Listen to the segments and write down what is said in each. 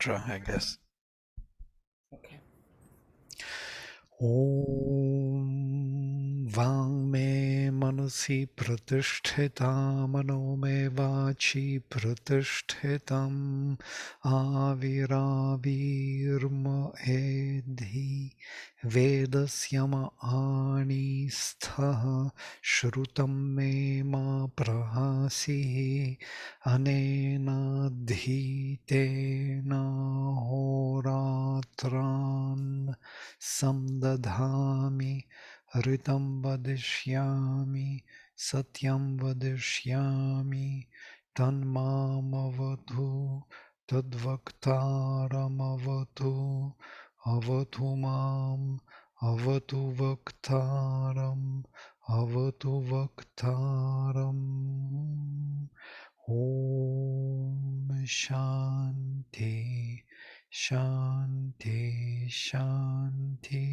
mantra, I guess. Okay. Om Vang me manasi pratishthitam mano me vachi pratishthitam aviravirma edhi vedasyama ani stha shrutam me ma prahasi anena dhitena horatran Samdadhami Ritam Vadishyami Satyam Vadishyami Tanmamavatu Tadvaktaramavatu Avatu Mam Avatu Vaktaram Avatu Vaktaram Om Shanti Shanti, Shanti.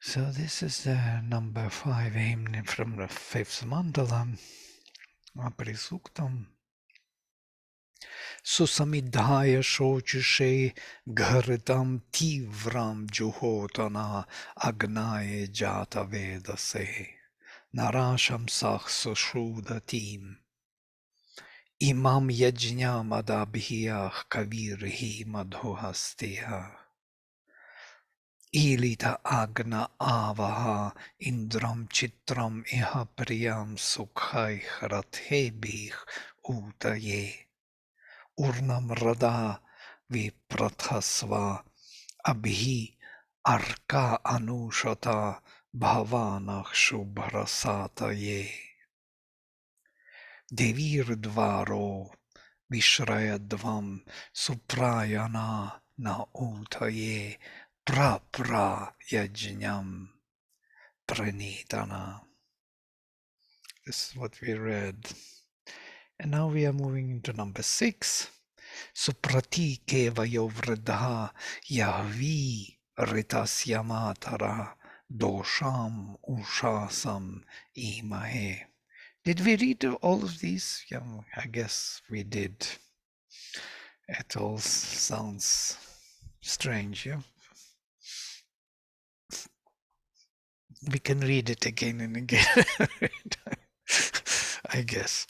So this is the number 5 aimed from the 5th mandala, Apri Suktam. Susamidhaya Shochishe Gharitam Tivram Juhotana Agnaye Jata Vedase Narasham Sach Sushudatim Imam Yajñam Adabhiyah Kavirhi Madhuhastya Ilita agna avaha indram chitram iha priyam sukhai rathebih utaye urnam rada viprathasva abhi arka anushata bhavanah shubhrasataye devirdvaro vishrayadvam suprayana na utaye pra yajñam pranitana. This is what we read. And now we are moving into number 6. Suprati kevayo vridha yahvi ritasyamatara dosham ushasam imahe. Did we read all of these? Yeah, I guess we did. It all sounds strange, yeah? We can read it again and again, I guess.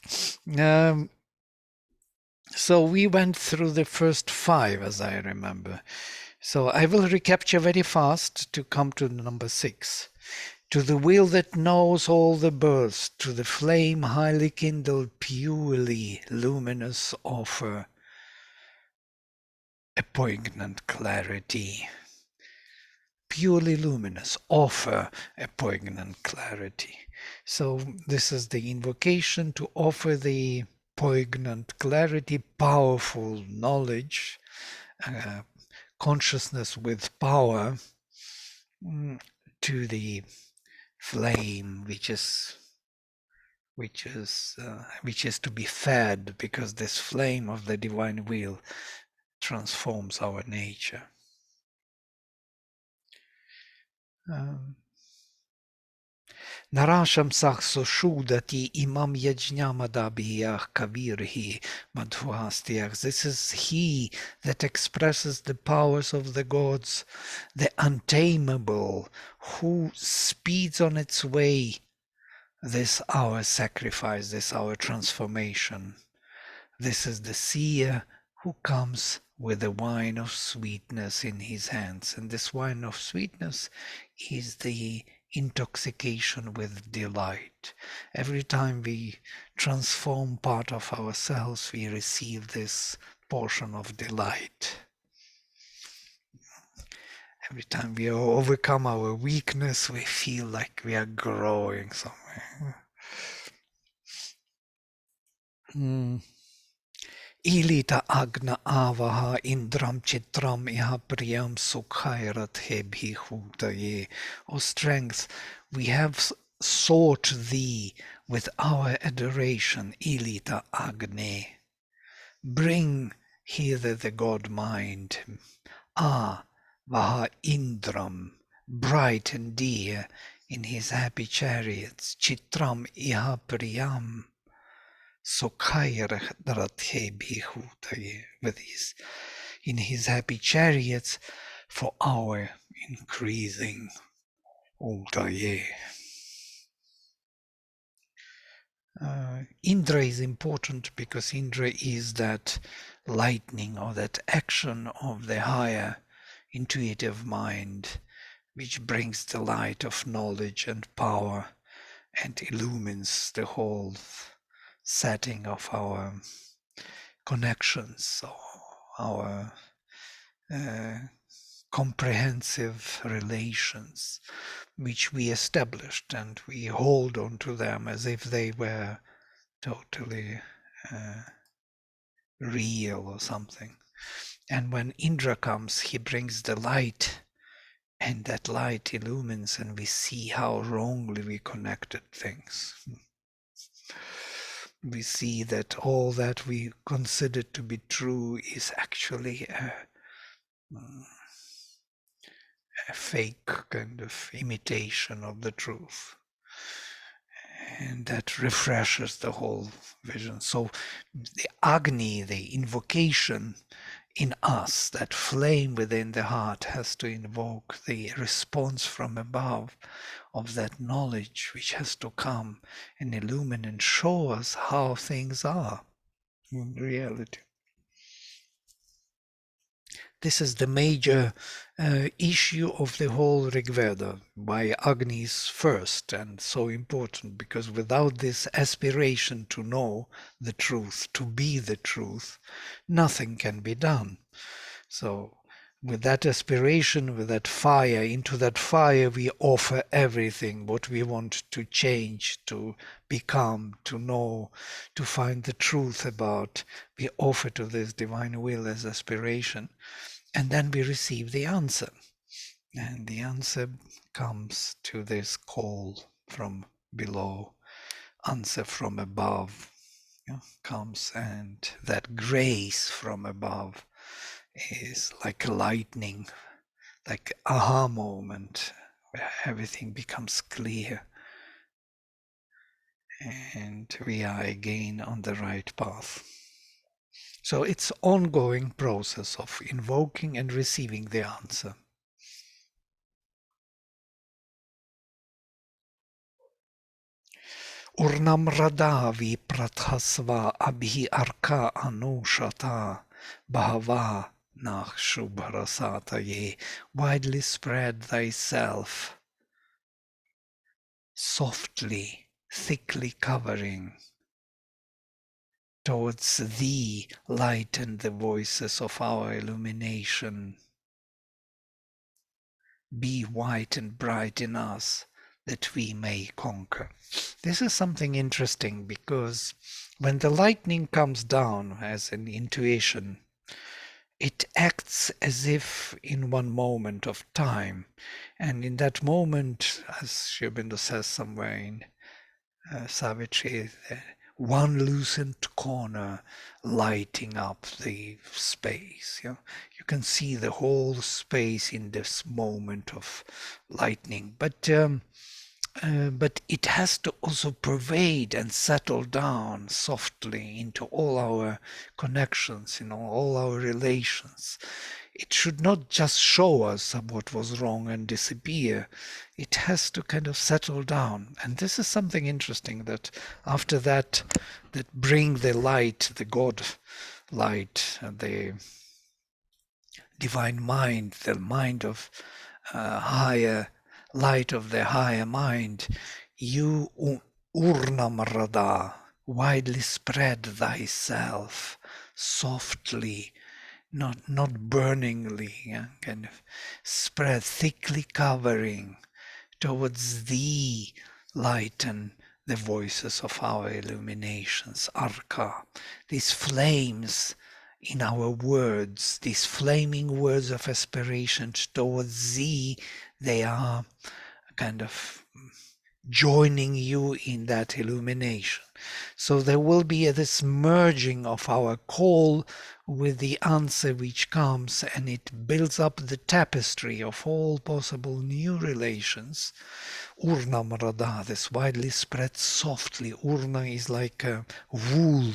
So we went through the first 5, as I remember. So I will recapture very fast to come to number 6. To the will that knows all the births, to the flame highly kindled, purely luminous offer a poignant clarity. Purely luminous, offer a poignant clarity. So this is the invocation to offer the poignant clarity, powerful knowledge, consciousness with power to the flame which is to be fed, because this flame of the divine will transforms our nature. Narasham sakso shudati imam yajnamadabhiyah kavirhi madhuastiach. This is he that expresses the powers of the gods, the untamable, who speeds on its way this our sacrifice, this our transformation. This is the seer who comes with the wine of sweetness in his hands. And this wine of sweetness is the intoxication with delight. Every time we transform part of ourselves, we receive this portion of delight. Every time we overcome our weakness, we feel like we are growing somewhere. Ilita agna avaha indram chitram iha priyam sukhairathe bhihutaye. O strength, we have sought thee with our adoration, Ilita agne. Bring hither the God mind. Ah, vaha indram, bright and dear, in his happy chariots, Chitram iha priyam, Sokhairarathe bihutaye, with his in his happy chariots for our increasing utaye. Indra is important because Indra is that lightning or that action of the higher intuitive mind which brings the light of knowledge and power and illumines the whole setting of our connections, our comprehensive relations which we established, and we hold on to them as if they were totally real or something. And when Indra comes, he brings the light, and that light illumines, and we see how wrongly we connected things. We see that all that we considered to be true is actually a fake kind of imitation of the truth. And that refreshes the whole vision. So the Agni, the invocation in us, that flame within the heart, has to invoke the response from above of that knowledge which has to come and illumine and show us how things are in reality. This is the major issue of the whole Rig Veda, why Agni is first and so important, because without this aspiration to know the truth, to be the truth, nothing can be done. So with that aspiration, with that fire, into that fire we offer everything, what we want to change, to become, to know, to find the truth about, we offer to this divine will as aspiration. And then we receive the answer. And the answer comes to this call from below, answer from above, comes, and that grace from above is like lightning, like aha moment, where everything becomes clear and we are again on the right path. So it's ongoing process of invoking and receiving the answer. Urnam radavi prathasva abhi arka anushata bhava nach shubhrasataye, widely spread thyself, softly, thickly covering, towards thee lighten the voices of our illumination. Be white and bright in us, that we may conquer. This is something interesting, because when the lightning comes down as an intuition, it acts as if in one moment of time. And in that moment, as Sri Aurobindo says somewhere in Savitri, one loosened corner lighting up the space. You can see the whole space in this moment of lightning. But it has to also pervade and settle down softly into all our connections, all our relations. It should not just show us what was wrong and disappear. It has to kind of settle down. And this is something interesting, that after that bring the light, the God light, the divine mind, the mind of higher light of the higher mind, you urnamrada, widely spread thyself, softly, not burningly, kind of spread, thickly covering, towards thee lighten the voices of our illuminations, arka, these flames in our words, these flaming words of aspiration towards thee, they are kind of joining you in that illumination. So there will be this merging of our call with the answer which comes, and it builds up the tapestry of all possible new relations. Urna Mrada, this widely spread softly. Urna is like a wool,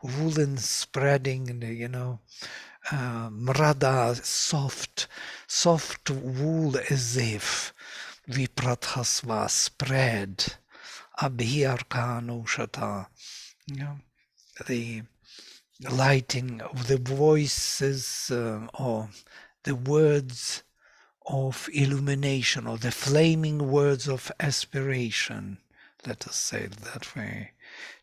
woolen spreading, Mrada, soft wool as if Viprathasva spread. Abhyarkanushata, the lighting of the voices or the words of illumination, or the flaming words of aspiration, let us say it that way,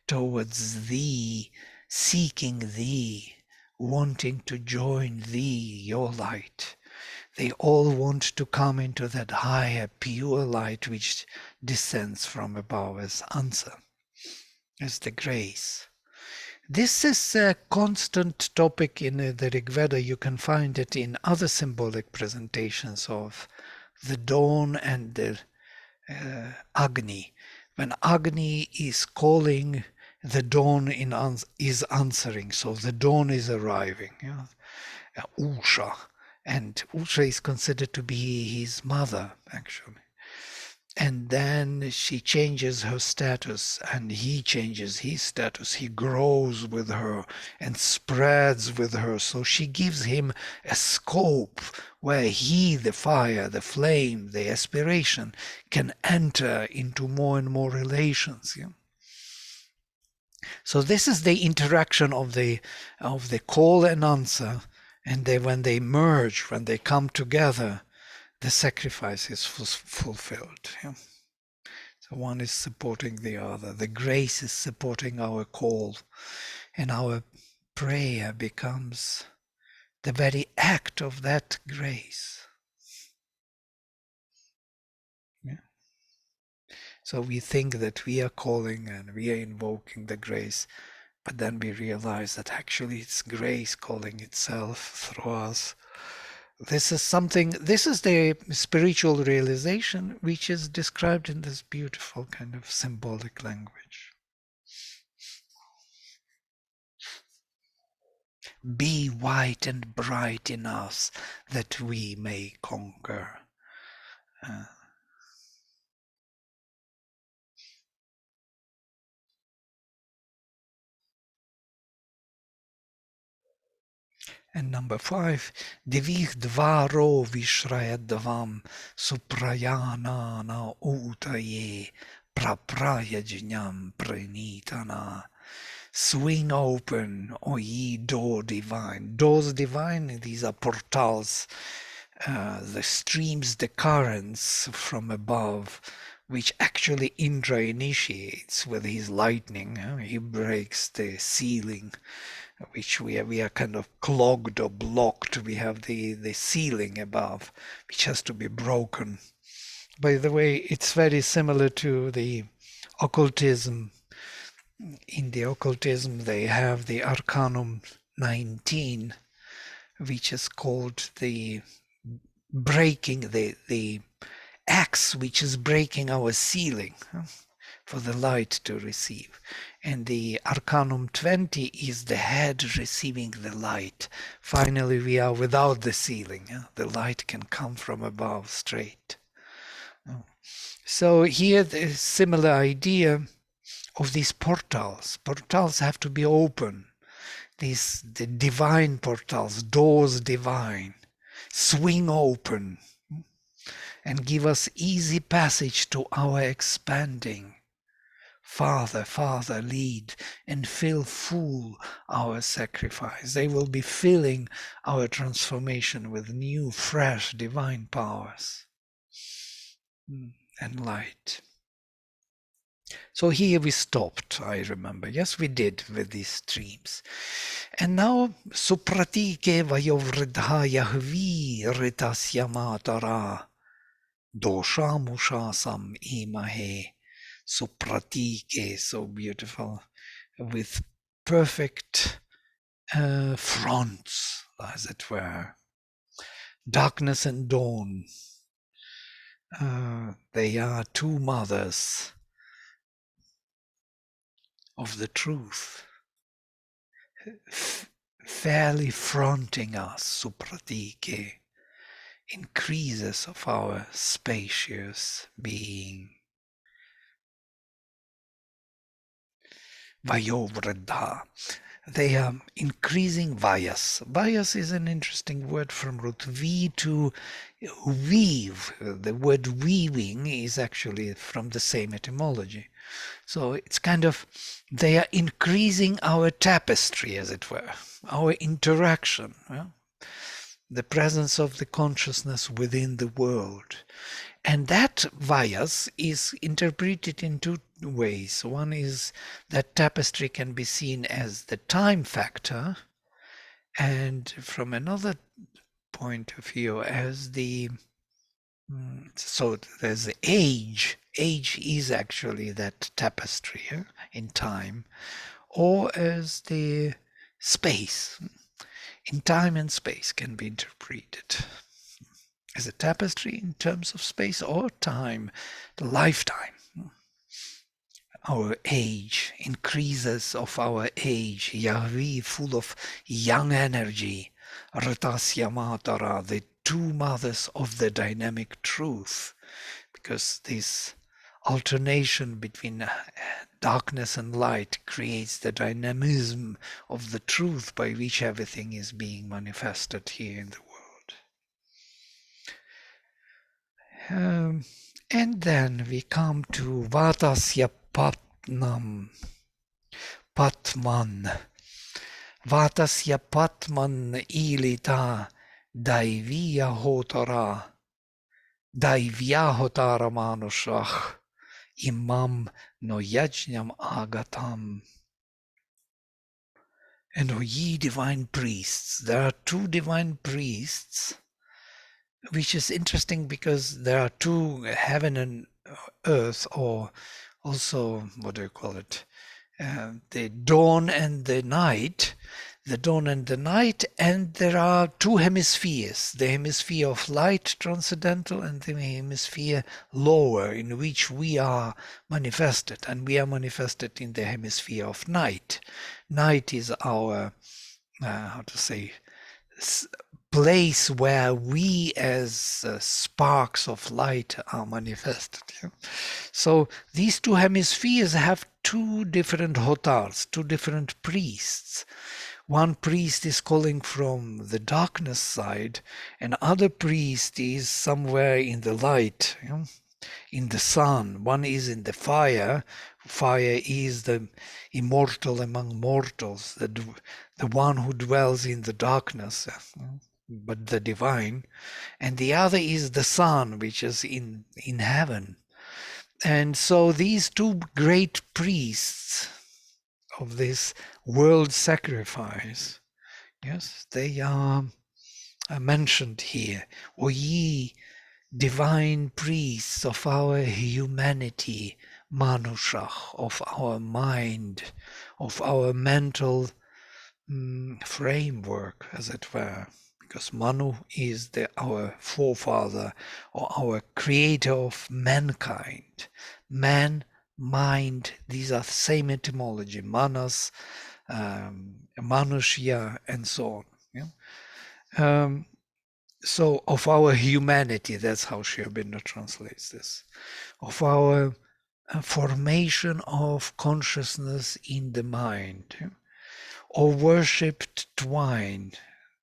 towards thee, seeking thee, wanting to join thee, your light. They all want to come into that higher, pure light which descends from above as answer, as the grace. This is a constant topic in the Rig Veda. You can find it in other symbolic presentations of the dawn and the Agni. When Agni is calling, the dawn is answering. So the dawn is arriving. Usha. And Usha is considered to be his mother, actually. And then she changes her status, and he changes his status. He grows with her and spreads with her. So she gives him a scope where he, the fire, the flame, the aspiration, can enter into more and more relations. Yeah? So this is the interaction of the call and answer, and when they merge, when they come together, the sacrifice is fulfilled. Yeah? So one is supporting the other. The grace is supporting our call, and our prayer becomes the very act of that grace. Yeah? So we think that we are calling and we are invoking the grace, but then we realize that actually it's grace calling itself through us. This is the spiritual realization which is described in this beautiful kind of symbolic language. Be white and bright in us that we may conquer. And number 5, Divih dvaro vishrayadvam suprayana na utaye praprayajnam pranitana. Swing open, O ye door divine. Doors divine, these are portals, the streams, the currents from above, which actually Indra initiates with his lightning. He breaks the ceiling, which we are kind of clogged or blocked. We have the ceiling above, which has to be broken. By the way, it's very similar to the occultism. In the occultism, they have the Arcanum 19, which is called the breaking, the axe which is breaking our ceiling for the light to receive. And the Arcanum 20 is the head receiving the light. Finally, we are without the ceiling. The light can come from above straight. So here the similar idea of these portals. Portals have to be open. The divine portals, doors divine, swing open and give us easy passage to our expanding. Father, Father, lead and fill full our sacrifice. They will be filling our transformation with new, fresh, divine powers and light. So here we stopped, I remember. Yes, we did with these streams. And now, supratike vayovridha yahvi ritasya matara dosha mushasam imahe. Supratike, so beautiful, with perfect fronts, as it were. Darkness and dawn. They are two mothers of the truth, fairly fronting us, supratike, increases of our spacious being. Vayovradha. They are increasing vayas. Vayas is an interesting word from root V to weave. The word weaving is actually from the same etymology. So it's kind of, they are increasing our tapestry, as it were, our interaction, the presence of the consciousness within the world. And that vayas is interpreted in two ways. One is that tapestry can be seen as the time factor, and from another point of view as the so there's the age. Age is actually that tapestry in time, or as the space. In time and space can be interpreted as a tapestry in terms of space or time, the lifetime. Our age, increases of our age, Yahweh full of young energy, Ratasya Matara, the two mothers of the dynamic truth, because this alternation between darkness and light creates the dynamism of the truth by which everything is being manifested here in the world. And then we come to Vatasya Patnam, Patman. Vatasya Patman Ilita Daivya Hotara, Daivya Hotara Manushach, Imam no Yajnam Agatam. And O ye divine priests, there are two divine priests, which is interesting because there are two, heaven and earth, or also, what do you call it? The dawn and the night, and there are two hemispheres, the hemisphere of light transcendental and the hemisphere lower, in which we are manifested, and we are manifested in the hemisphere of night. Night is our, how to say, place where we as sparks of light are manifested. So these two hemispheres have two different hotars, two different priests. One priest is calling from the darkness side, and other priest is somewhere in the light, in the sun. One is in the fire. Fire is the immortal among mortals, the one who dwells in the darkness, but the divine. And the other is the sun, which is in heaven. And so these two great priests of this world sacrifice, yes, they are mentioned here. O ye divine priests of our humanity, Manushach, of our mind, of our mental framework, as it were, because Manu is our forefather or our creator of mankind. Man, mind, these are the same etymology, manas, manushya, and so on. So of our humanity, that's how Sri Aurobindo translates this, of our formation of consciousness in the mind, or worshipped twine,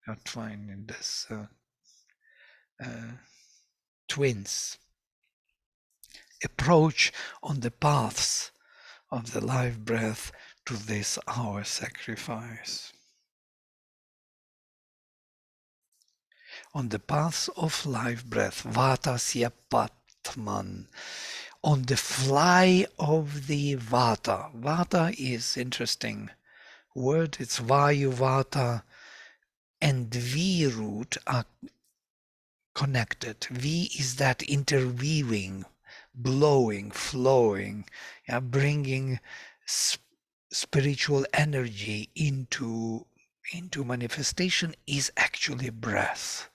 not twine in this, twins, approach on the paths of the life breath to this our sacrifice. On the paths of life breath, Vatasya Patman, on the fly of the Vata. Vata is interesting word, it's Vayu Vata and V root are connected. V is that interweaving, blowing, flowing, bringing spiritual energy into manifestation is actually breath.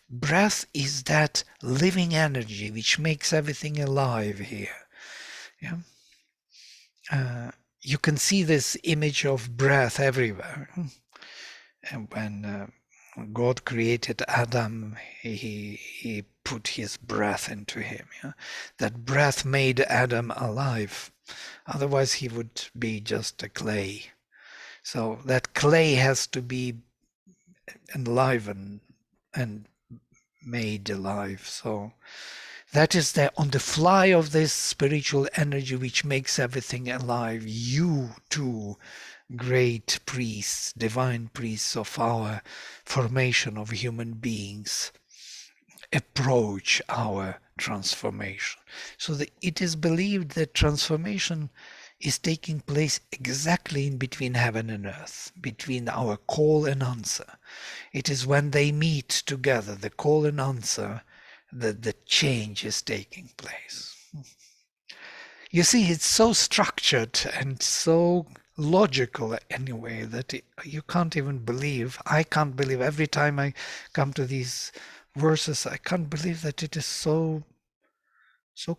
Breath is that living energy which makes everything alive here. Yeah. You can see this image of breath everywhere. And when God created Adam, he put his breath into him. Yeah? That breath made Adam alive. Otherwise, he would be just a clay. So that clay has to be enlivened and made alive. So that is on the fly of this spiritual energy which makes everything alive. You too, great priests, divine priests of our formation of human beings, approach our transformation. So that it is believed that transformation is taking place exactly in between heaven and earth, between our call and answer. It is when they meet together, the call and answer, that the change is taking place. You see, it's so structured and so logical anyway that you can't even believe. I can't believe every time I come to these verses, I can't believe that it is so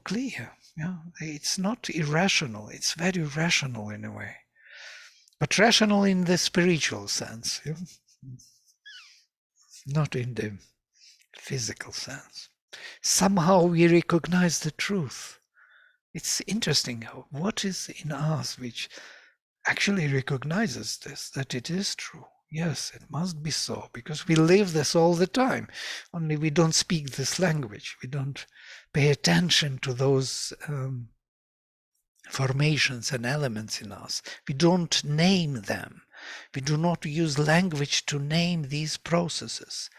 clear. Yeah, it's not irrational. It's very rational in a way, but rational in the spiritual sense, yeah? Not in the physical sense. Somehow we recognize the truth. It's interesting what is in us which actually recognizes this, that it is true. Yes, it must be so, because we live this all the time. Only we don't speak this language. We don't pay attention to those formations and elements in us. We don't name them. We do not use language to name these processes,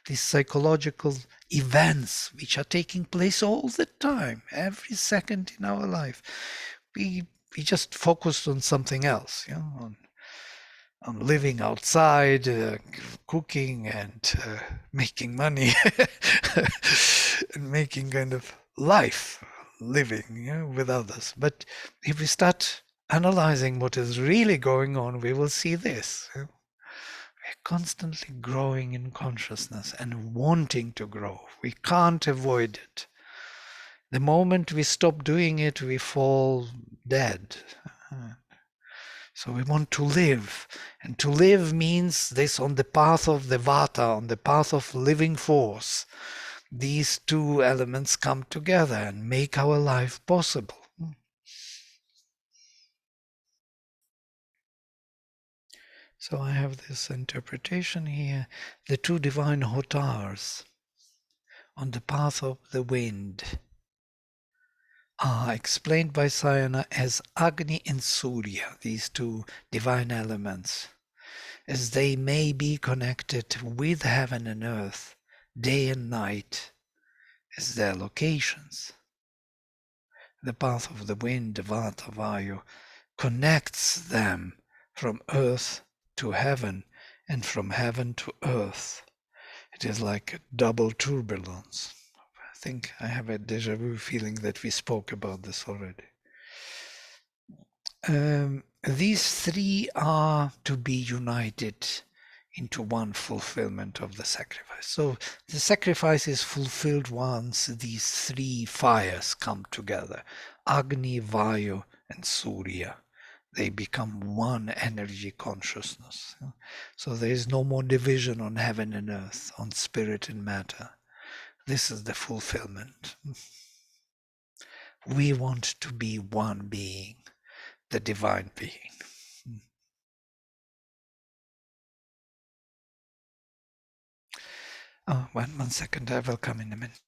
these psychological events which are taking place all the time, every second in our life. We just focused on something else, on living outside, cooking and making money, and making kind of life, living with others. But if we start analyzing what is really going on, we will see this. We're constantly growing in consciousness and wanting to grow. We can't avoid it. The moment we stop doing it, we fall dead. So we want to live. And to live means this on the path of the Vata, on the path of living force. These two elements come together and make our life possible. So I have this interpretation here. The two divine hotars on the path of the wind are explained by Sayana as Agni and Surya, these two divine elements, as they may be connected with heaven and earth, day and night, as their locations. The path of the wind, Vata Vayu, connects them from earth to heaven and from heaven to earth. It is like a double turbulence. I think I have a déjà vu feeling that we spoke about this already. These three are to be united into one fulfillment of the sacrifice. So the sacrifice is fulfilled once these three fires come together. Agni, Vayu, and Surya. They become one energy consciousness. So there is no more division on heaven and earth, on spirit and matter. This is the fulfillment. We want to be one being, the divine being. Oh, one second, I will come in a minute.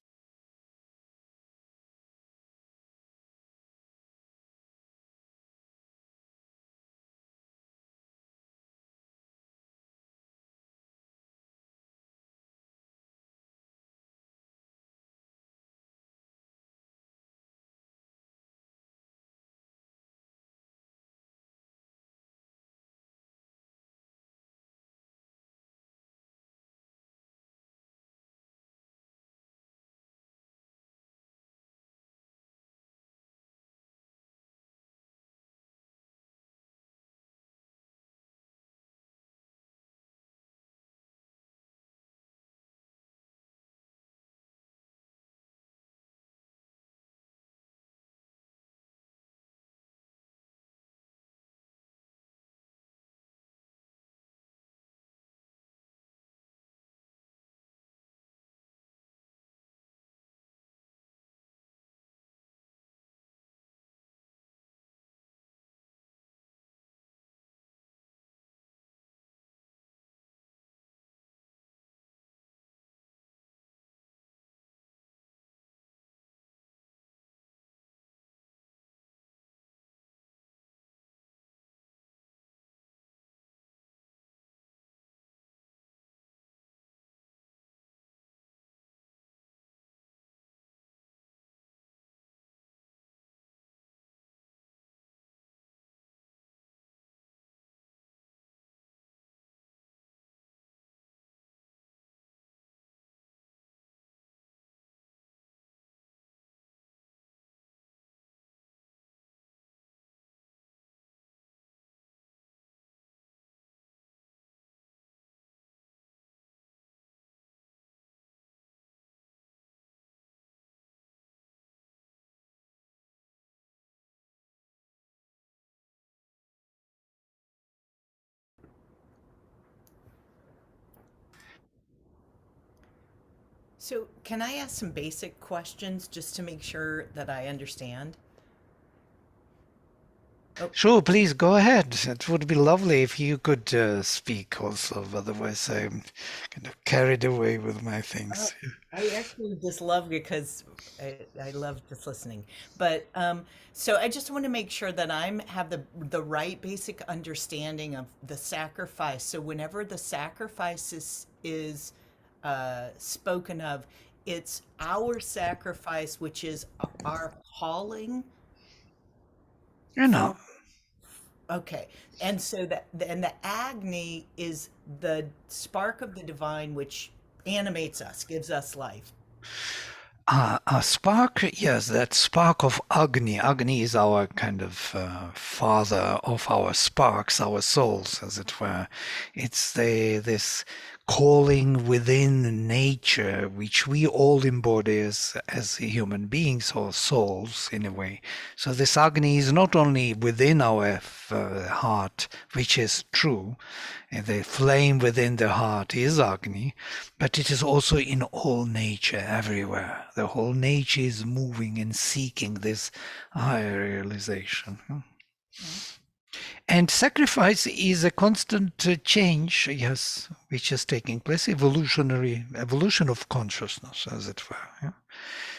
So, can I ask some basic questions just to make sure that I understand? Oh, Sure, please go ahead. It would be lovely if you could speak also. Otherwise, I'm kind of carried away with my uh, things. I actually just love it because I love just listening. But so I just want to make sure that I'm have the right basic understanding of the sacrifice. So whenever the sacrifice is spoken of, it's our sacrifice, which is our calling You know, for. Okay. And so and the agni is the spark of the divine which animates us, gives us life. a spark, yes, that spark of Agni. Agni is our kind of father of our sparks, our souls, as it were. It's this calling within nature, which we all embody as human beings or souls in a way. So this Agni is not only within our heart, which is true, and the flame within the heart is Agni, but it is also in all nature, everywhere. The whole nature is moving and seeking this higher realization. Right. And sacrifice is a constant change, yes, which is taking place, evolution of consciousness, as it were. Yeah?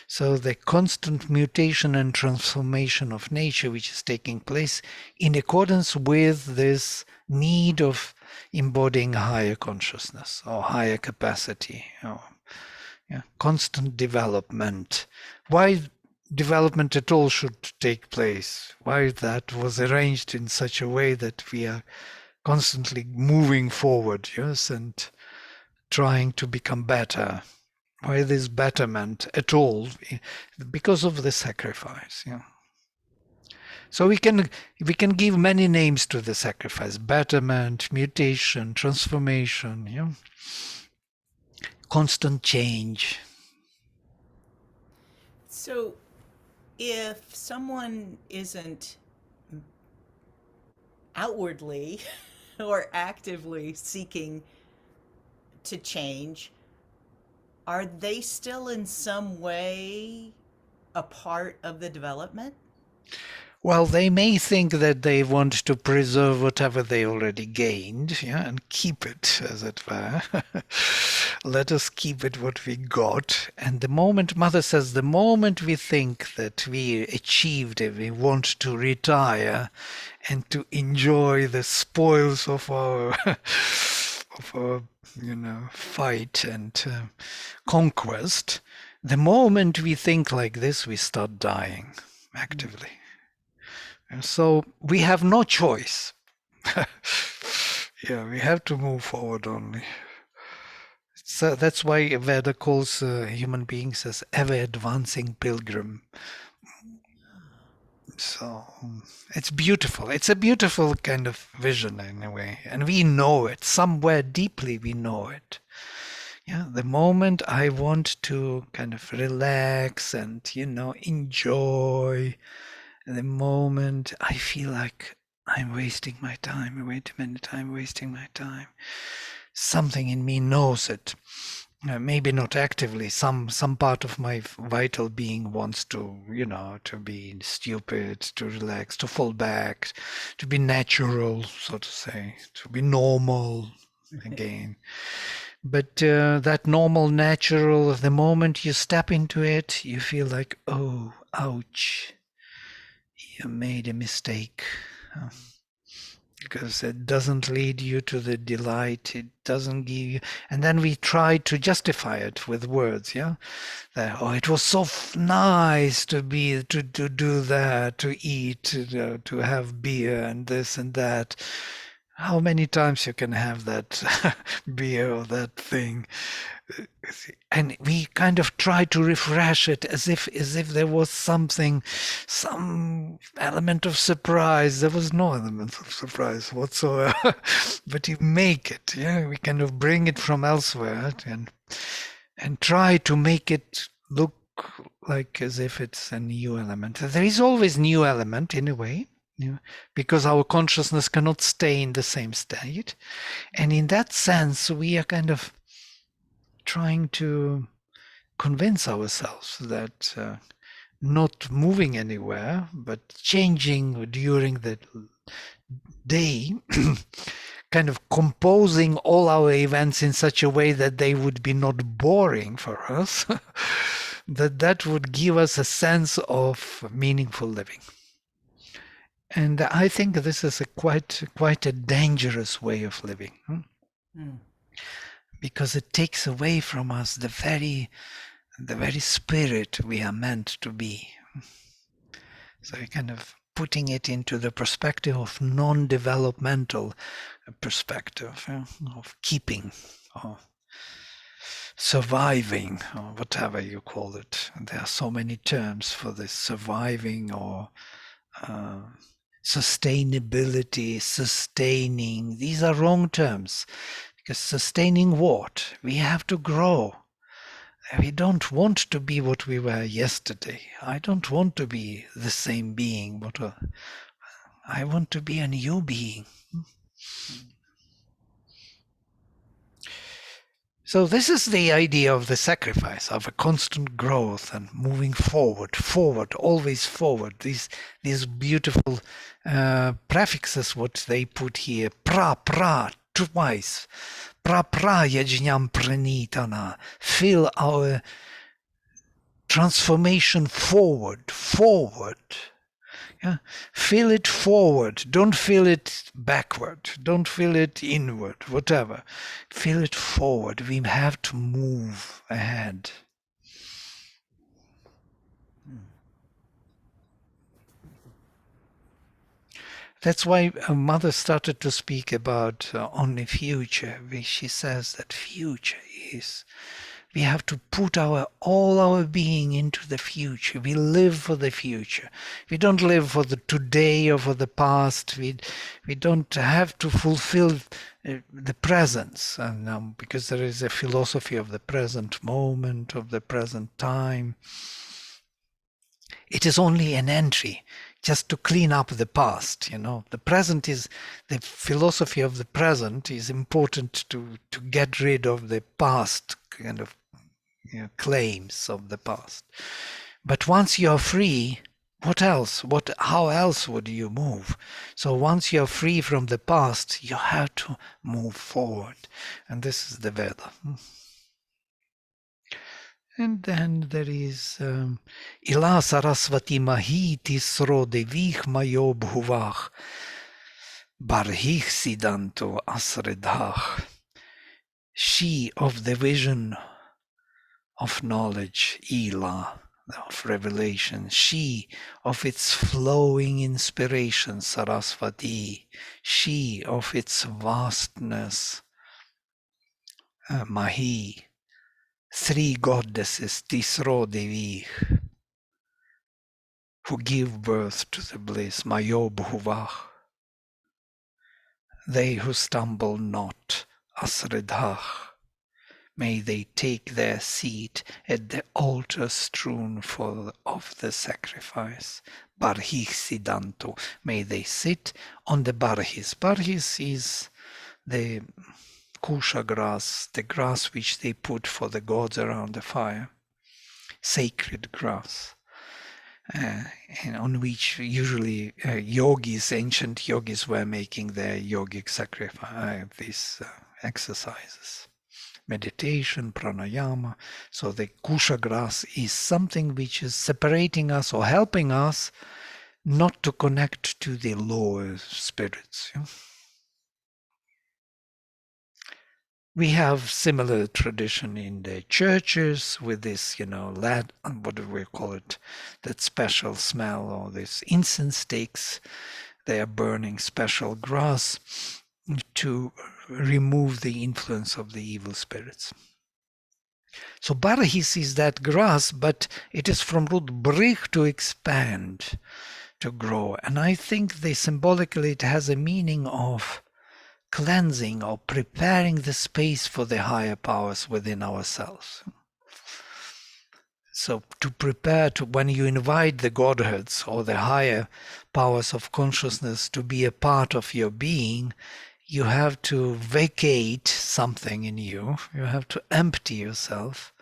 So the constant mutation and transformation of nature, which is taking place in accordance with this need of embodying higher consciousness or higher capacity, or yeah, constant development. Why development at all should take place? Why that was arranged in such a way that we are constantly moving forward, yes, and trying to become better. Why this betterment at all? Because of the sacrifice. Yeah. So we can give many names to the sacrifice: betterment, mutation, transformation. Yeah, constant change. So if someone isn't outwardly or actively seeking to change, are they still in some way a part of the development? Well, they may think that they want to preserve whatever they already gained, yeah, and keep it, as it were. Let us keep it what we got. And the moment, Mother says, the moment we think that we achieved it, we want to retire and to enjoy the spoils of our, of our, fight and conquest. The moment we think like this, we start dying actively. And so we have no choice. Yeah, we have to move forward only. So that's why Veda calls human beings as ever advancing pilgrim. So it's beautiful. It's a beautiful kind of vision in a way. And we know it. Somewhere deeply we know it. Yeah, the moment I want to kind of relax and, enjoy, the moment I feel like I'm wasting my time, wait a minute, I'm wasting my time, something in me knows it. Maybe not actively. Some part of my vital being wants to, to be stupid, to relax, to fall back, to be natural, so to say, to be normal again. But that normal, natural, the moment you step into it, you feel like, oh, ouch, you made a mistake. Because it doesn't lead you to the delight, it doesn't give you. And then we try to justify it with words, yeah? That, oh, it was so nice to do that, to eat, to have beer and this and that. How many times you can have that beer or that thing? And we kind of try to refresh it as if there was some element of surprise. There was no element of surprise whatsoever. But you make it, yeah. We kind of bring it from elsewhere and try to make it look like as if it's a new element. There is always new element in a way, because our consciousness cannot stay in the same state. And in that sense, we are kind of trying to convince ourselves that not moving anywhere, but changing during the day, kind of composing all our events in such a way that they would be not boring for us, that would give us a sense of meaningful living. And I think this is a quite a dangerous way of living, because it takes away from us the very spirit we are meant to be. So you're kind of putting it into the perspective of non-developmental perspective, of keeping, or surviving, or whatever you call it. And there are so many terms for this: surviving, or sustainability, sustaining. These are wrong terms, because sustaining what? We have to grow. We don't want to be what we were yesterday. I don't want to be the same being, but I want to be a new being. So this is the idea of the sacrifice, of a constant growth and moving forward, always forward. These beautiful prefixes, what they put here, pra, twice. Pra yajñam pranitana. Feel our transformation forward. Yeah? Feel it forward. Don't feel it backward. Don't feel it inward, whatever. Feel it forward. We have to move ahead. That's why Mother started to speak about only future. She says that future is, we have to put all our being into the future. We live for the future. We don't live for the today or for the past. We don't have to fulfill the presence, because there is a philosophy of the present moment, of the present time. It is only an entry just to clean up the past. The present is, the philosophy of the present is important to get rid of the past kind of claims of the past. But once you're free, what else? How else would you move? So once you're free from the past, you have to move forward. And this is the Veda. And then there is Ila Sarasvati Mahiti Srodevich Mayo Bhuvach Barhich Siddhanto Asredhach. She of the vision of knowledge, Ila, of revelation, she of its flowing inspiration, Sarasvati, she of its vastness, Mahi, three goddesses, Tisro Devi, who give birth to the bliss, Mayo Bhuvach, they who stumble not, Asredhach, may they take their seat at the altar strewn of the sacrifice. Barhis Siddhanto, may they sit on the barhis. Barhis is the kusha grass, the grass which they put for the gods around the fire. Sacred grass. And on which usually ancient yogis were making their yogic sacrifice, these exercises. Meditation, pranayama. So the kusha grass is something which is separating us or helping us not to connect to the lower spirits. We have similar tradition in the churches with this, what do we call it, that special smell, or this incense sticks. They are burning special grass to remove the influence of the evil spirits. So barahis is that grass, but it is from root brich, to expand, to grow. And I think symbolically it has a meaning of cleansing or preparing the space for the higher powers within ourselves. So to prepare when you invite the godhoods or the higher powers of consciousness to be a part of your being, you have to vacate something in you. You have to empty yourself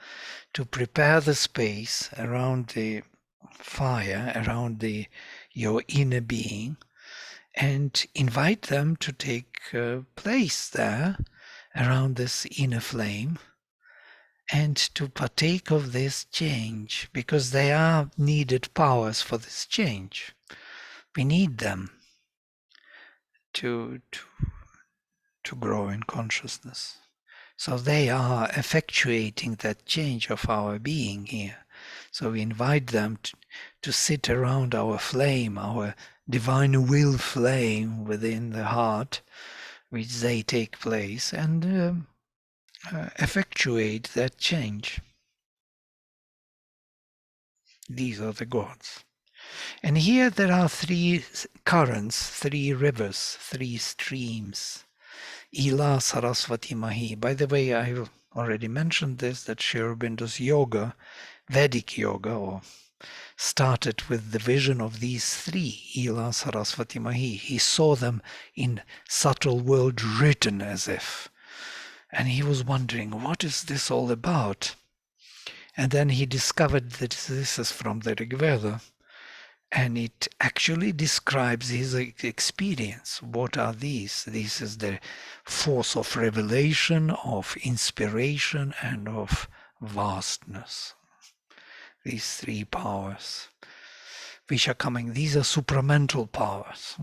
to prepare the space around the fire, around your inner being, and invite them to take place there around this inner flame, and to partake of this change, because they are needed powers for this change. We need them to grow in consciousness. So they are effectuating that change of our being here. So we invite them to sit around our flame, our divine will flame within the heart, which they take place, and effectuate that change. These are the gods. And here there are three currents, three rivers, three streams. Ila, Saraswati, Mahi. By the way, I already mentioned this, that Sri Aurobindo's yoga, Vedic yoga, started with the vision of these three, Ila, Saraswati, Mahi. He saw them in subtle world written as if. And he was wondering, what is this all about? And then he discovered that this is from the Rig Veda. And it actually describes his experience. What are these? This is the force of revelation, of inspiration, and of vastness. These three powers which are coming, these are supramental powers.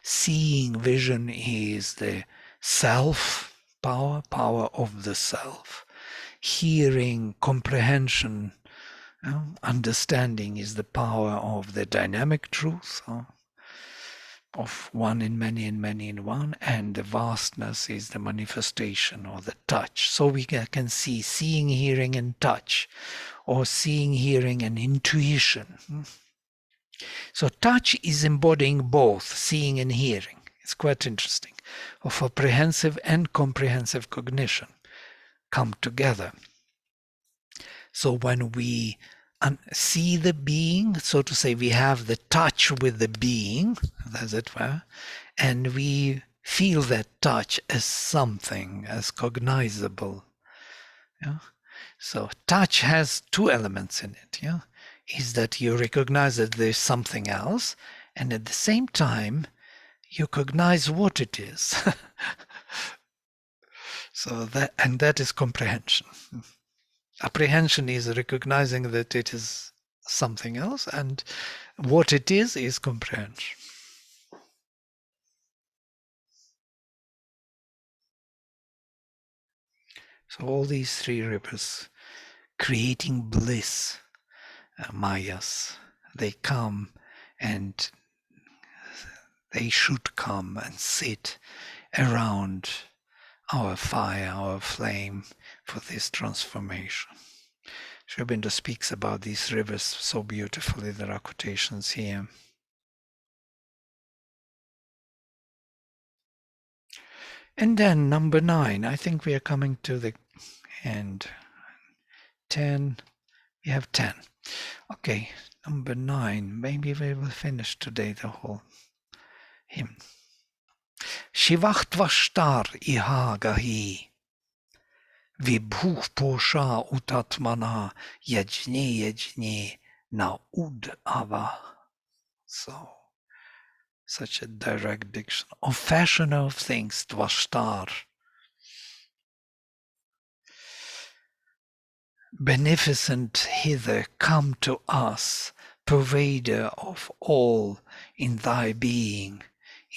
Seeing vision is the self power, power of the self. Hearing, comprehension, understanding is the power of the dynamic truth, of one in many and many in one, and the vastness is the manifestation or the touch. So we can see seeing, hearing, and touch, or seeing, hearing, and intuition. So touch is embodying both seeing and hearing. It's quite interesting. Of apprehensive and comprehensive cognition come together. So when we see the being, so to say, we have the touch with the being, as it were, and we feel that touch as something, as cognizable. Yeah? So touch has two elements in it. Yeah? Is that you recognize that there's something else, and at the same time, you cognize what it is. So that is comprehension. Apprehension is recognizing that it is something else, and what it is comprehension. So all these three rivers creating bliss, mayas, they come, and they should come and sit around our fire, our flame, for this transformation. Sri Aurobindo speaks about these rivers so beautifully. There are quotations here. And then number 9, I think we are coming to the end. 10, we have 10. Okay, number 9, maybe we will finish today the whole hymn. Shivahtva iha gahi vibhuh posha utatmana yajne na ud ava. So, such a direct diction. Of fashioner of things, tvashtar. Beneficent hither, come to us, pervader of all in thy being,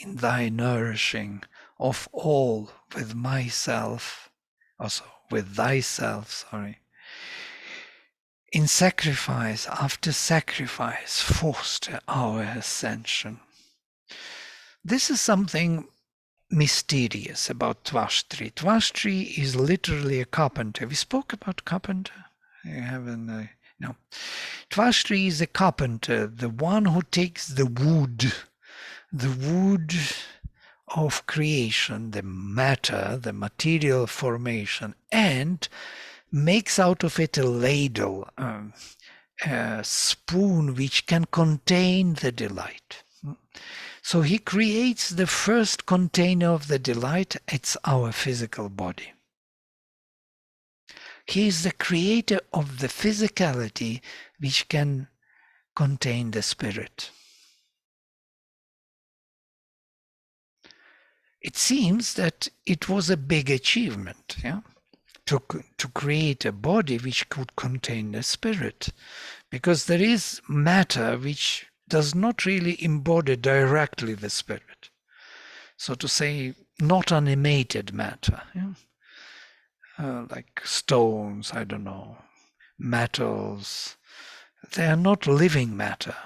in thy nourishing of all with myself, also with thyself, in sacrifice after sacrifice, foster our ascension. This is something mysterious about Tvashtri. Tvashtri is literally a carpenter. We spoke about carpenter. You haven't, no. Tvashtri is a carpenter, the one who takes the wood of creation, the matter, the material formation, and makes out of it a ladle, a spoon which can contain the delight. So he creates the first container of the delight. It's our physical body. He is the creator of the physicality which can contain the spirit. It seems that it was a big achievement, yeah, to create a body which could contain the spirit, because there is matter which does not really embody directly the spirit. So to say, not animated matter, yeah? Like stones, I don't know, metals, they are not living matter.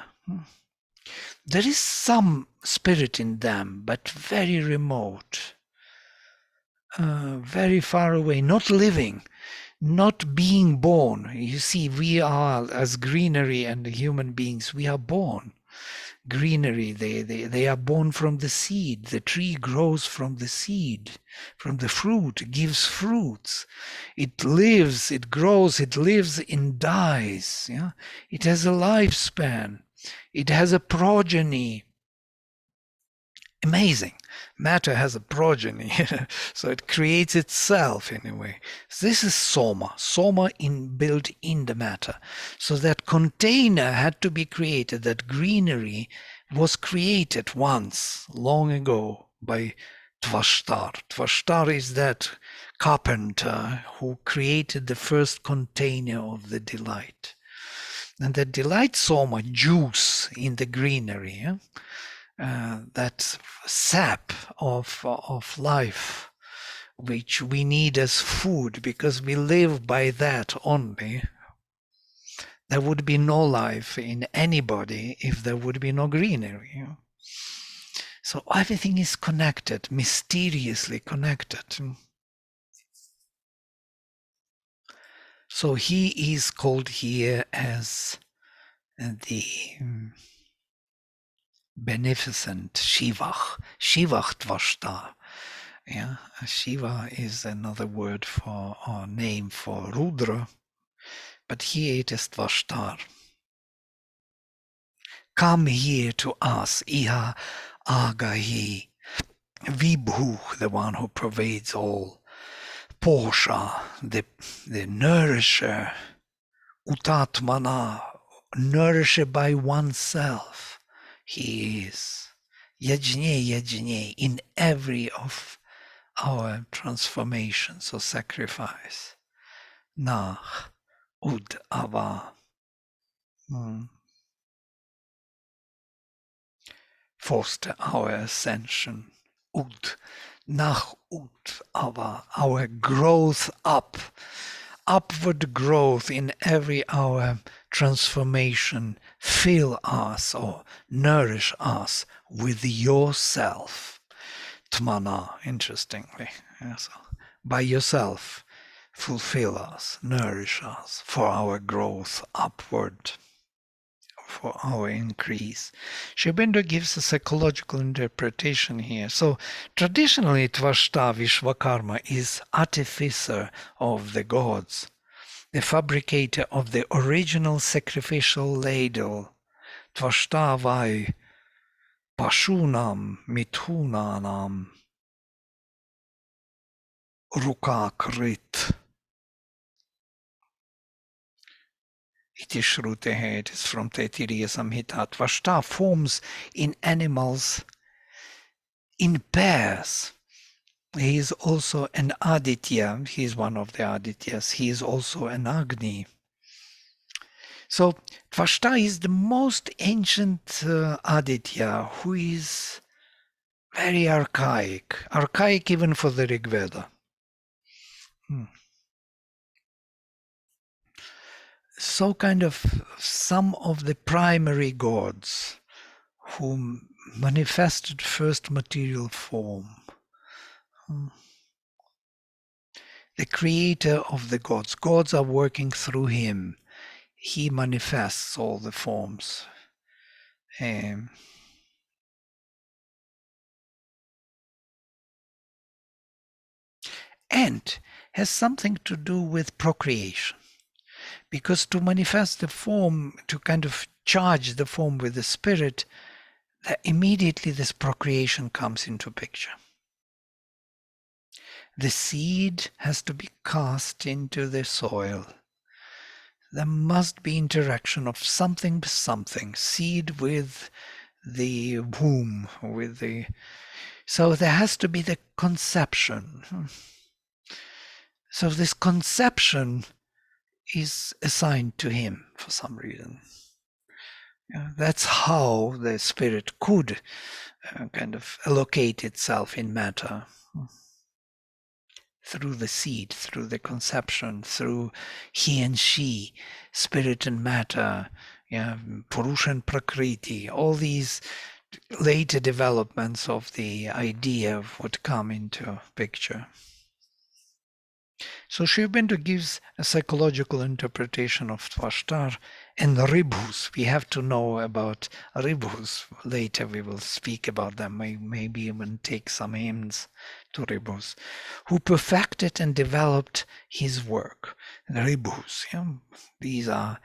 There is some spirit in them, but very remote, very far away, not living, not being born. You see, we are, as greenery and human beings, we are born. Greenery, they are born from the seed. The tree grows from the seed, from the fruit, gives fruits. It lives, it grows, it lives and dies. Yeah? It has a lifespan. It has a progeny. Amazing. Matter has a progeny, so it creates itself in a way. This is soma built in the matter. So that container had to be created, that greenery was created once, long ago, by Tvashtar. Tvashtar is that carpenter who created the first container of the delight. And the delight soma, juice in the greenery, yeah? That sap of life, which we need as food because we live by that only. There would be no life in anybody if there would be no greenery. So everything is connected, mysteriously connected. So he is called here as the beneficent Shivach, Shivach Tvashta. Yeah, Shiva is another word for or name for Rudra, but here it is Tvashtar. Come here to us, Iha Agahi, Vibhu, the one who pervades all, Posha, the nourisher, Utatmana, nourisher by oneself. He is Yajne, in every of our transformations or sacrifice. Nach ud ava. Foster our ascension. Ud. Nach ud ava. Our growth up. Upward growth in every hour transformation. Fill us or nourish us with yourself. Tmana, interestingly. Yeah, so by yourself, fulfill us, nourish us for our growth upward, for our increase. Sri Aurobindo gives a psychological interpretation here. So traditionally, Tvashta Vishwakarma is artificer of the gods, the fabricator of the original sacrificial ladle. Tvashta Vai Pashunam Mithunanam Rukakrit. It is Shrutehe, it is from Taittiriya Samhita. Tvashta forms in animals in pairs. He is also an Aditya, he is one of the Adityas. He is also an Agni. So Tvashta is the most ancient Aditya who is very archaic even for the Rig Veda. So kind of some of the primary gods who manifested first material form. The creator of the gods. Gods are working through him. He manifests all the forms. And has something to do with procreation. Because to manifest the form, to kind of charge the form with the spirit, immediately this procreation comes into picture. The seed has to be cast into the soil. There must be interaction of something with something, seed with the womb, with the... So there has to be the conception. So this conception is assigned to him for some reason. That's how the spirit could kind of allocate itself in matter. Through the seed, through the conception, through he and she, spirit and matter, Purusha and Prakriti, all these later developments of the idea would come into picture. So Sri Aurobindo gives a psychological interpretation of Tvashtar and Ribhus. We have to know about Ribhus. Later we will speak about them, maybe even take some hymns to Ribhus, who perfected and developed his work. Ribhus, these are...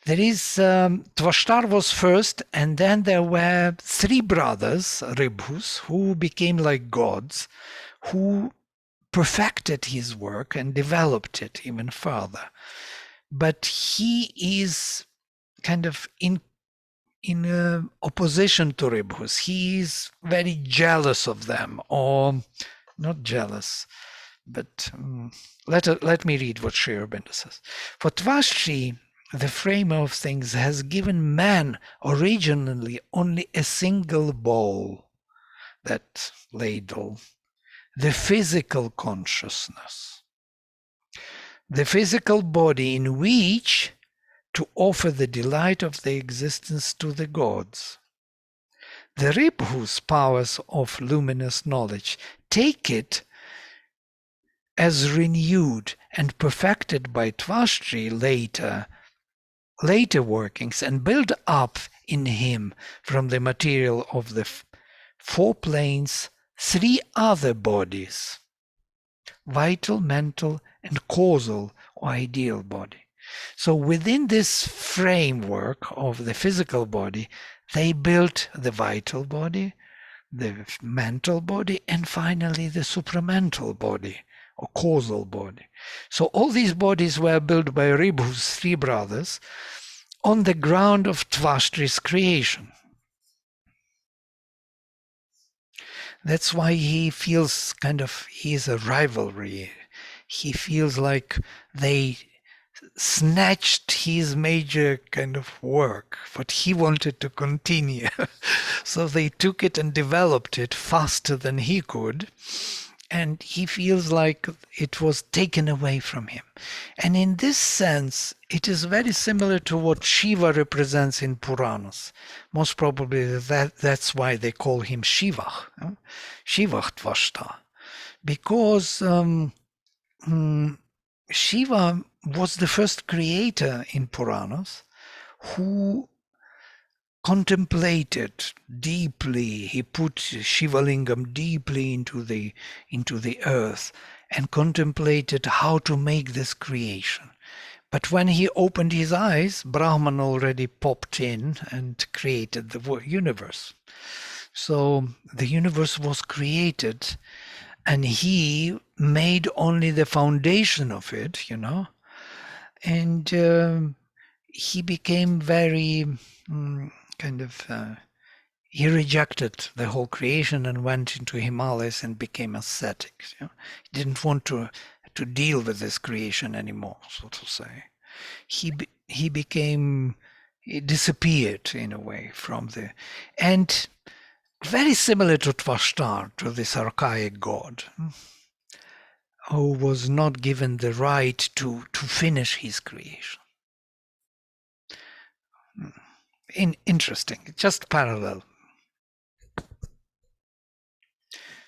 There is... Tvashtar was first, and then there were three brothers, Ribhus, who became like gods, who perfected his work and developed it even further. But he is kind of in opposition to Ribhus. He is very jealous of them, or not jealous, but let me read what Sri Aurobindo says. For Tvashri, the framer of things, has given man originally only a single bowl, that ladle, the physical consciousness, the physical body in which to offer the delight of the existence to the gods. The Ribhus powers of luminous knowledge take it as renewed and perfected by Tvashri later workings, and build up in him from the material of the four planes three other bodies: vital, mental, and causal or ideal body. So within this framework of the physical body, they built the vital body, the mental body, and finally the supramental body or causal body. So all these bodies were built by Ribhu's three brothers on the ground of Tvashtri's creation. That's why he feels he's a rivalry. He feels like they snatched his major kind of work, but he wanted to continue. So they took it and developed it faster than he could. And he feels like it was taken away from him. And in this sense, it is very similar to what Shiva represents in Puranas. Most probably that's why they call him Shiva, Shiva Tvashta. Because Shiva was the first creator in Puranas who contemplated deeply. He put Shiva Lingam deeply into the earth and contemplated how to make this creation. But when he opened his eyes, Brahman already popped in and created the universe. So the universe was created, and he made only the foundation of it, and he became very he rejected the whole creation and went into Himalayas and became ascetic. He didn't want to deal with this creation anymore, so to say. He disappeared in a way from the... And very similar to Tvashtar, to this archaic god, who was not given the right to finish his creation. Interesting, just parallel.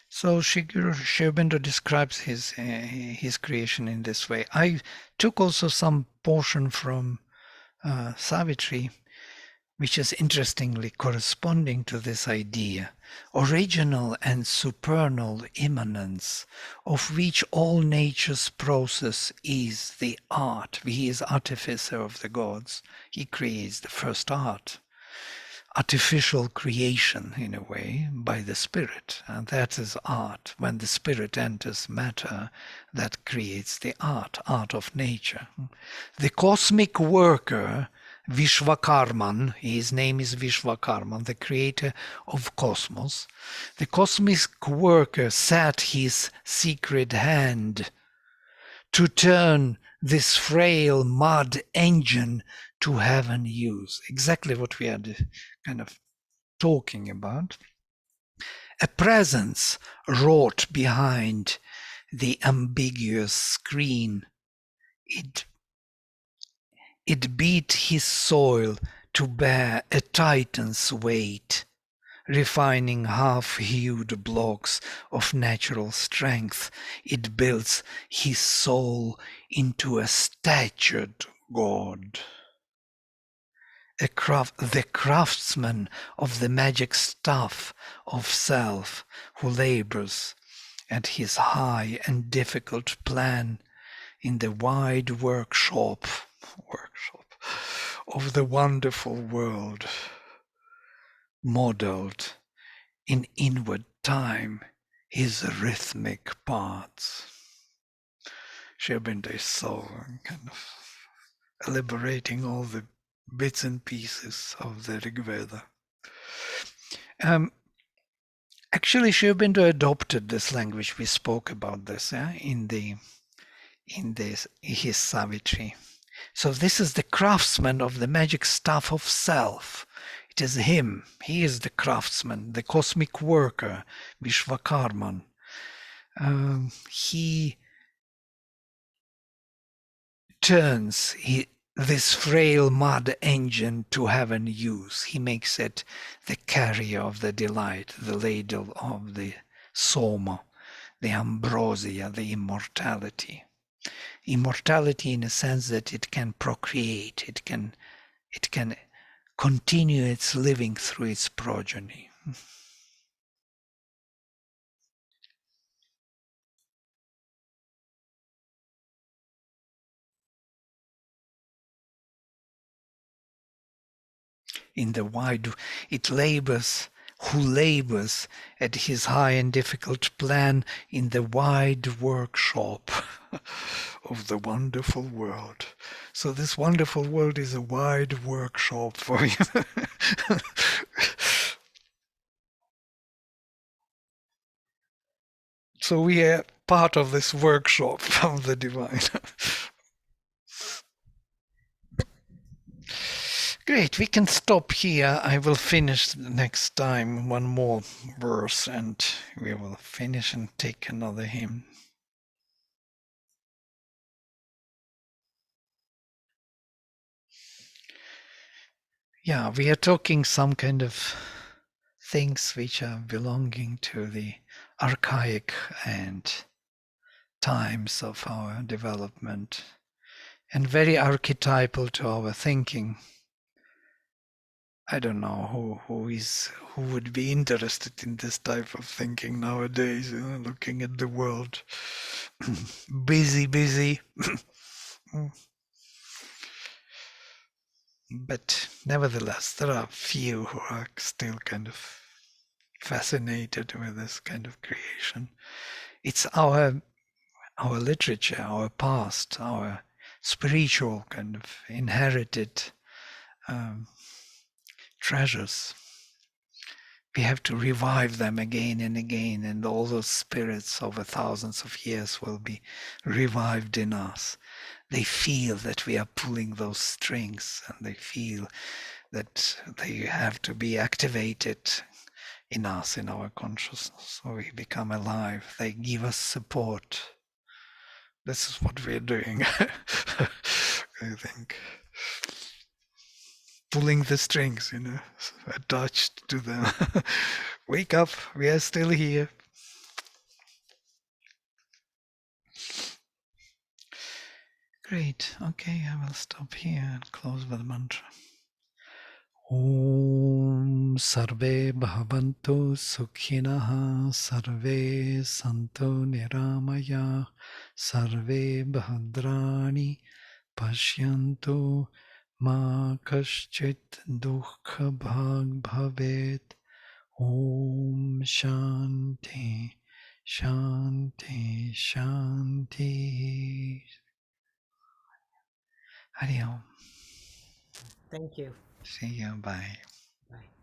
So Sri Aurobindo describes his creation in this way. I took also some portion from Savitri, which is interestingly corresponding to this idea: original and supernal immanence, of which all nature's process is the art. He is artificer of the gods. He creates the first art. artificial creation in a way by the spirit, and that is art. When the spirit enters matter, that creates the art of nature. The cosmic worker, Vishvakarman, his name is Vishvakarman, the creator of cosmos. The cosmic worker set his secret hand to turn this frail mud engine to heaven use. Exactly what we are kind of talking about. A presence wrought behind the ambiguous screen. It beat his soil to bear a titan's weight, refining half-hued blocks of natural strength. It builds his soul into a statued god. The craftsman of the magic stuff of self, who labors at his high and difficult plan in the wide workshop of the wonderful world, modeled in inward time his rhythmic parts. Sri Aurobindo is so kind of elaborating all the bits and pieces of the Rig Veda. Actually, Sri Aurobindo adopted this language. We spoke about this his Savitri. So this is the craftsman of the magic stuff of self. It is him. He is the craftsman, the cosmic worker, Vishvakarman. He turns this frail mud engine to heaven use. He makes it the carrier of the delight, the ladle of the soma, the ambrosia, the immortality. Immortality in a sense that it can procreate, it can continue its living through its progeny. In the wide, who labors at his high and difficult plan in the wide workshop of the wonderful world. So this wonderful world is a wide workshop for you. So we are part of this workshop of the divine. Great, we can stop here. I will finish next time one more verse and we will finish and take another hymn. Yeah, we are talking some kind of things which are belonging to the archaic and times of our development and very archetypal to our thinking. I don't know who would be interested in this type of thinking nowadays, looking at the world. busy. But nevertheless, there are few who are still kind of fascinated with this kind of creation. It's our literature, our past, our spiritual kind of inherited treasures. We have to revive them again and again, and all those spirits over thousands of years will be revived in us. They feel that we are pulling those strings, and they feel that they have to be activated in us, in our consciousness, so we become alive. They give us support. This is what we're doing, I think. Pulling the strings, attached to them. Wake up, we are still here. Great, okay, I will stop here and close with the mantra. Om Sarve Bhavantu Sukhinaha Sarve Santu Niramaya Sarve Bhadrani Pashyantu Ma kaschit dukha bhag bhavet. Om Shanti, Shanti, Shanti. Hari Om. Thank you. See you. Bye. Bye.